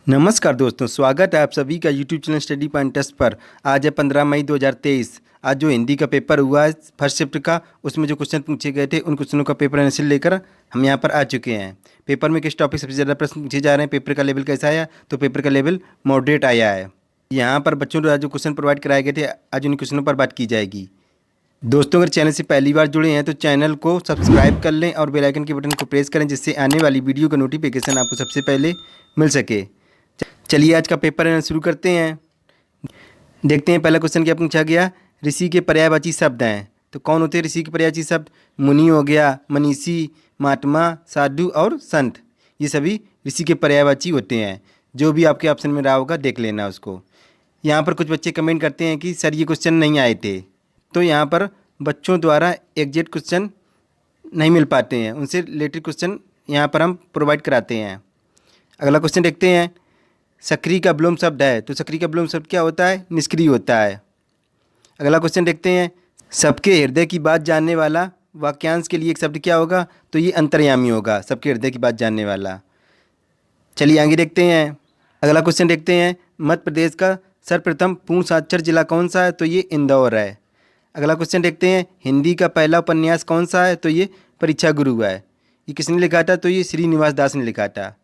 नमस्कार दोस्तों, स्वागत है आप सभी का YouTube channel study point test पर। आज है 15 मई 2023। आज जो हिंदी का पेपर हुआ है फर्स्ट शिफ्ट का, उसमें जो क्वेश्चन पूछे गए थे उन क्वेश्चनों का पेपर एनालिसिस लेकर हम यहाँ पर आ चुके हैं। पेपर में किस टॉपिक सबसे ज़्यादा प्रश्न पूछे जा रहे हैं, पेपर का लेवल कैसा आया, तो पेपर का लेवल मॉडरेट आया है। यहाँ पर बच्चों द्वारा जो क्वेश्चन प्रोवाइड कराए गए थे, आज उन क्वेश्चनों पर बात की जाएगी। दोस्तों, अगर चैनल से पहली बार जुड़े हैं तो चैनल को सब्सक्राइब कर लें और बेल आइकन के बटन को प्रेस करें, जिससे आने वाली वीडियो का नोटिफिकेशन आपको सबसे पहले मिल सके। चलिए आज का पेपर शुरू करते हैं। देखते हैं पहला क्वेश्चन क्या पूछा गया। ऋषि के पर्यायवाची शब्द हैं, तो कौन होते हैं ऋषि के पर्यायवाची शब्द? मुनि हो गया, मनीषी, महात्मा, साधु और संत। ये सभी ऋषि के पर्यायवाची होते हैं। जो भी आपके ऑप्शन में रहा होगा देख लेना उसको। यहाँ पर कुछ बच्चे कमेंट करते हैं कि सर ये क्वेश्चन नहीं आए थे, तो यहाँ पर बच्चों द्वारा एग्जैक्ट क्वेश्चन नहीं मिल पाते हैं, उनसे रिलेटेड क्वेश्चन यहाँ पर हम प्रोवाइड कराते हैं। अगला क्वेश्चन देखते हैं। सक्रिय का विलोम शब्द है, तो सक्रिय का विलोम शब्द क्या होता है? निष्क्रिय होता है। अगला क्वेश्चन देखते हैं। सबके हृदय की बात जानने वाला वाक्यांश के लिए एक शब्द क्या होगा? तो ये अंतर्यामी होगा, सबके हृदय की बात जानने वाला। चलिए आगे देखते हैं। अगला क्वेश्चन देखते हैं। मध्य प्रदेश का सर्वप्रथम पूर्ण साक्षर जिला कौन सा है? तो ये इंदौर है। अगला क्वेश्चन देखते हैं। हिंदी का पहला उपन्यास कौन सा है? तो ये परीक्षा गुरु है। ये किसने लिखा था? तो ये श्रीनिवास दास ने लिखा था।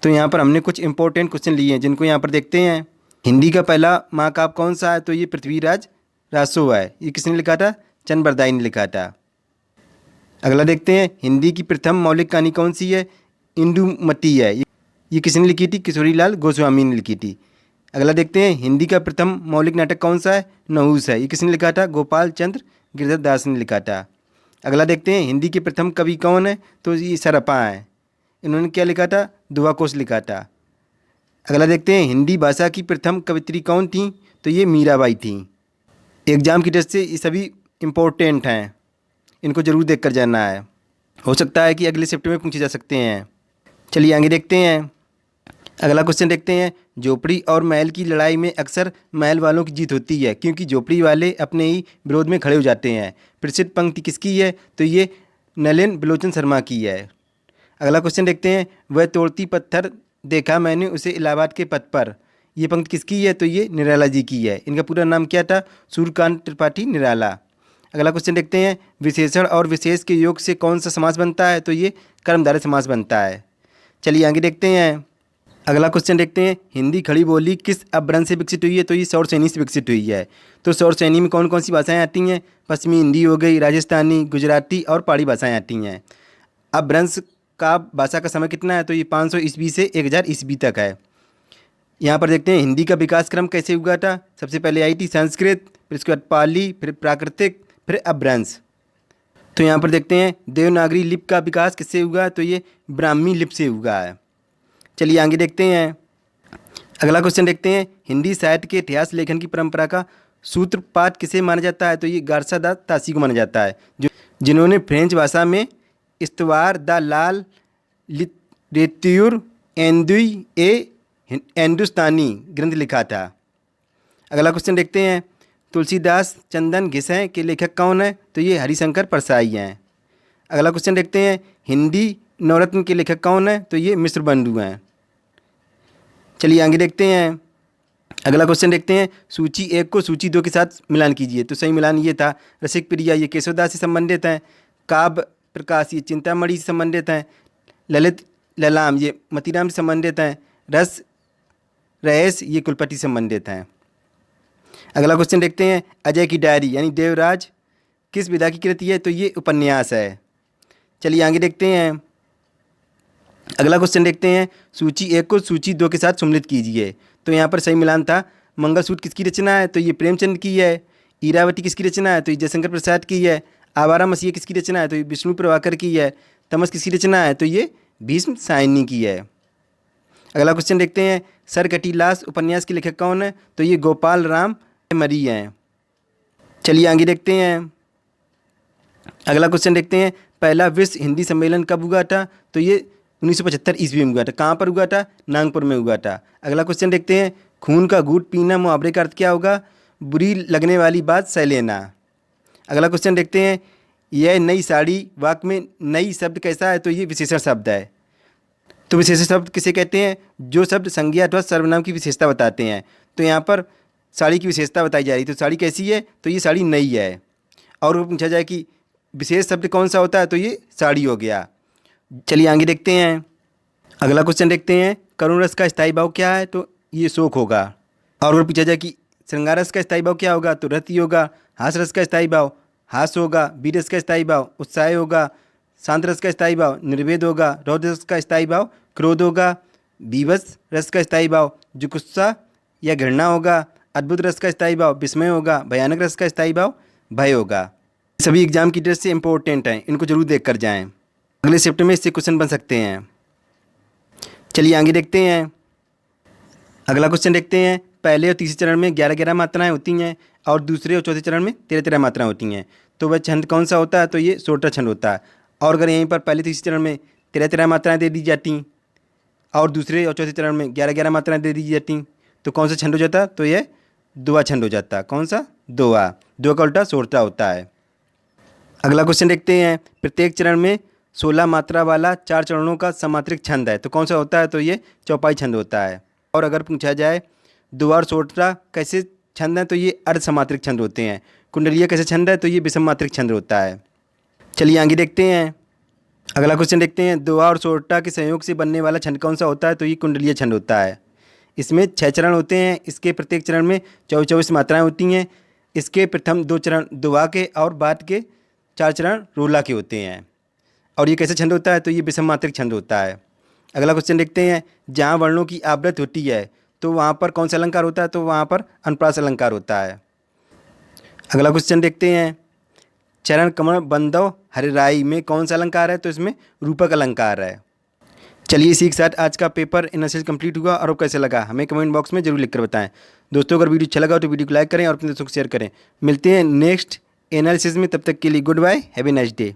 तो यहाँ पर हमने कुछ इंपॉर्टेंट क्वेश्चन लिए हैं, जिनको यहाँ पर देखते हैं। हिंदी का पहला महाकाव्य कौन सा है? तो ये पृथ्वीराज रासो है। ये किसने लिखा था? चंद्रबरदाई ने लिखा था। अगला देखते हैं। हिंदी की प्रथम मौलिक कहानी कौन सी है? इंदुमती है। ये किसने लिखी थी? किशोरीलाल गोस्वामी ने लिखी थी। अगला देखते हैं। हिंदी का प्रथम मौलिक नाटक कौन सा है? नहुस है। ये किसने लिखा था? गोपाल चंद्र गिरधर दास ने लिखा था। अगला देखते हैं। हिंदी के प्रथम कवि कौन है? तो ये सरपा हैं। इन्होंने क्या लिखा था? दुआकोश लिखा था। अगला देखते हैं। हिंदी भाषा की प्रथम कवित्री कौन थी? तो ये मीराबाई थी। एग्जाम की दृष्टि से ये सभी इम्पोर्टेंट हैं, इनको जरूर देख कर जाना है। हो सकता है कि अगले शिफ्ट में पूछे जा सकते हैं। चलिए आगे देखते हैं। अगला क्वेश्चन देखते हैं। झोपड़ी और महल की लड़ाई में अक्सर महल वालों की जीत होती है, क्योंकि झोपड़ी वाले अपने ही विरोध में खड़े हो जाते हैं। प्रसिद्ध पंक्ति किसकी है? तो ये नलिन बिलोचन शर्मा की है। अगला क्वेश्चन देखते हैं। वह तोड़ती पत्थर देखा मैंने उसे इलाहाबाद के पथ पर। ये पंक्ति किसकी है? तो ये निराला जी की है। इनका पूरा नाम क्या था? सूर्यकांत त्रिपाठी निराला। अगला क्वेश्चन देखते हैं। विशेषण और विशेष के योग से कौन सा समास बनता है? तो ये कर्मधारय समास बनता है। चलिए आगे देखते हैं। अगला क्वेश्चन देखते हैं। हिंदी खड़ी बोली किस अपभ्रंश से विकसित हुई है? तो ये शौरसेनी से विकसित हुई है। तो शौरसेनी में कौन कौन सी भाषाएं आती हैं? पश्चिमी हिंदी हो गई, राजस्थानी, गुजराती और पहाड़ी भाषाएं आती हैं। अपभ्रंश का भाषा का समय कितना है? तो ये 500 ईस्वी से 1000 ईस्वी तक है। यहाँ पर देखते हैं। हिंदी का विकास क्रम कैसे हुआ था? सबसे पहले आई थी संस्कृत, फिर उसके बाद पाली, फिर प्राकृतिक, फिर अपभ्रंश। तो यहाँ पर देखते हैं। देवनागरी लिपि का विकास किससे हुआ? तो ये ब्राह्मी लिपि से हुआ है। चलिए आगे देखते हैं। अगला क्वेश्चन देखते हैं। हिंदी साहित्य के इतिहास लेखन की परंपरा का सूत्रपात किसे माना जाता है? तो ये गारसा दा तासी को माना जाता है, जो जिन्होंने फ्रेंच भाषा में इस्तवार द लाल लिटरेच्योर एंदुई ए हिंदुस्तानी ग्रंथ लिखा था। अगला क्वेश्चन देखते हैं। तुलसीदास चंदन घिसें के लेखक कौन है? तो ये हरिशंकर परसाई हैं। अगला क्वेश्चन देखते हैं। हिंदी नवरत्न के लेखक कौन है? तो ये मिश्र बंधु हैं। चलिए आगे देखते हैं। अगला क्वेश्चन देखते हैं। सूची 1 को सूची 2 के साथ मिलान कीजिए। तो सही मिलान ये था। रसिक प्रिया ये केशवदास से संबंधित हैं। काव्य प्रकाश ये चिंतामणि से संबंधित हैं। ललित ललाम ये मतीराम से संबंधित हैं। रस रयस ये कुलपति से संबंधित हैं। अगला क्वेश्चन देखते हैं। अजय की डायरी यानी देवराज किस विधा की कृति है? तो ये उपन्यास है। चलिए आगे देखते हैं। अगला क्वेश्चन देखते हैं। सूची 1 को सूची 2 के साथ सम्मिलित कीजिए। तो यहाँ पर सही मिलान था। मंगलसूत्र किसकी रचना है? तो ये प्रेमचंद की है। ईरावती किसकी रचना है? तो ये जयशंकर प्रसाद की है। आवारा मसीह किसकी रचना है? तो ये विष्णु प्रभाकर की है। तमस किसकी रचना है? तो ये भीष्म सायनी की है। अगला क्वेश्चन देखते हैं। सरकटीलास उपन्यास के लेखक कौन है? तो ये गोपाल राम मरी हैं। चलिए आगे देखते हैं। अगला क्वेश्चन देखते हैं। पहला विश्व हिंदी सम्मेलन कब हुआ था? तो ये 1975 ईस्वी में हुआ था। कहाँ पर हुआ था? नागपुर में हुआ था। अगला क्वेश्चन देखते हैं। खून का घूंट पीना मुहावरे का अर्थ क्या होगा? बुरी लगने वाली बात सह लेना। अगला क्वेश्चन देखते हैं। यह नई साड़ी वाक्य में नई शब्द कैसा है? तो ये विशेषण शब्द है। तो विशेषण शब्द किसे कहते हैं? जो शब्द संज्ञा अथवा सर्वनाम की विशेषता बताते हैं। तो यहाँ पर साड़ी की विशेषता बताई जा रही है, तो साड़ी कैसी है? तो ये साड़ी नई है। और वो पूछा जाए कि विशेष शब्द कौन सा होता है, तो ये साड़ी हो गया। चलिए आगे देखते हैं, अगला क्वेश्चन देखते हैं, करुण रस का स्थायी भाव क्या है? तो ये शोक होगा। और अगर पूछा जाए कि श्रृंगार रस का स्थायी भाव क्या होगा? तो रति होगा। हास रस का स्थायी भाव हास होगा। वीर रस का स्थायी भाव उत्साह होगा। शांत रस का स्थायी भाव निर्वेद होगा। रौद्र रस का स्थायी भाव क्रोध होगा। बीभत्स रस का स्थायी भाव जुगुप्सा या घृणा होगा। अद्भुत रस का स्थायी भाव विस्मय होगा। भयानक रस का स्थायी भाव भय होगा। सभी एग्जाम की ड्रेस से इंपॉर्टेंट हैं, इनको जरूर देख कर जाएँ, अगले शिफ्ट में इससे क्वेश्चन बन सकते हैं। चलिए आगे देखते हैं, अगला क्वेश्चन देखते हैं। पहले और तीसरे चरण में 11-11 मात्राएं होती हैं और दूसरे और चौथे चरण में 13-13 मात्राएं होती हैं। तो वह छंद कौन सा होता है? तो ये सोटा छंद होता है। और अगर यहीं पर पहले तीसरे चरण में 13-13 मात्राएं दे दी जाती और दूसरे और चौथे चरण में 11-11 मात्राएं दे दी जाती, तो कौन सा छंद हो जाता? तो यह दोहा छंद हो जाता। कौन सा? दोहा। दोहा का उल्टा सोरठा होता है। अगला क्वेश्चन देखते हैं, प्रत्येक चरण में 16 मात्रा वाला 4 चरणों का समात्रिक छंद है, तो कौन सा होता है? तो ये चौपाई छंद होता है। और अगर पूछा जाए दोहा और सोरठा कैसे छंद हैं, तो ये अर्ध समात्रिक छंद होते हैं। कुंडलिया कैसे छंद है? तो ये विषम मात्रिक छंद होता है। चलिए आगे देखते हैं, अगला क्वेश्चन देखते हैं, दोहा और सोरठा के संयोग से बनने वाला छंद कौन सा होता है? तो ये कुंडलीय छंद होता है। इसमें 6 चरण होते हैं। इसके प्रत्येक चरण में 24-24 मात्राएं होती हैं। इसके प्रथम 2 चरण दोहा के और बाद के 4 चरण रोला के होते हैं। और ये कैसे छंद होता है? तो ये विषम मात्रिक छंद होता है। अगला क्वेश्चन देखते हैं, जहाँ वर्णों की आवृत्ति होती है तो वहाँ पर कौन सा अलंकार होता है? तो वहाँ पर अनुप्रास अलंकार होता है। अगला क्वेश्चन देखते हैं, चरण कमल बंदव हरिराई में कौन सा अलंकार है? तो इसमें रूपक अलंकार है। चलिए इसी के साथ आज का पेपर एनालिसिस कंप्लीट हुआ। और कैसे लगा हमें कमेंट बॉक्स में जरूर लिखकर बताएं। दोस्तों अगर वीडियो अच्छा लगा तो वीडियो को लाइक करें और अपने दोस्तों को शेयर करें। मिलते हैं नेक्स्ट एनालिसिस में, तब तक के लिए goodbye, have a nice day.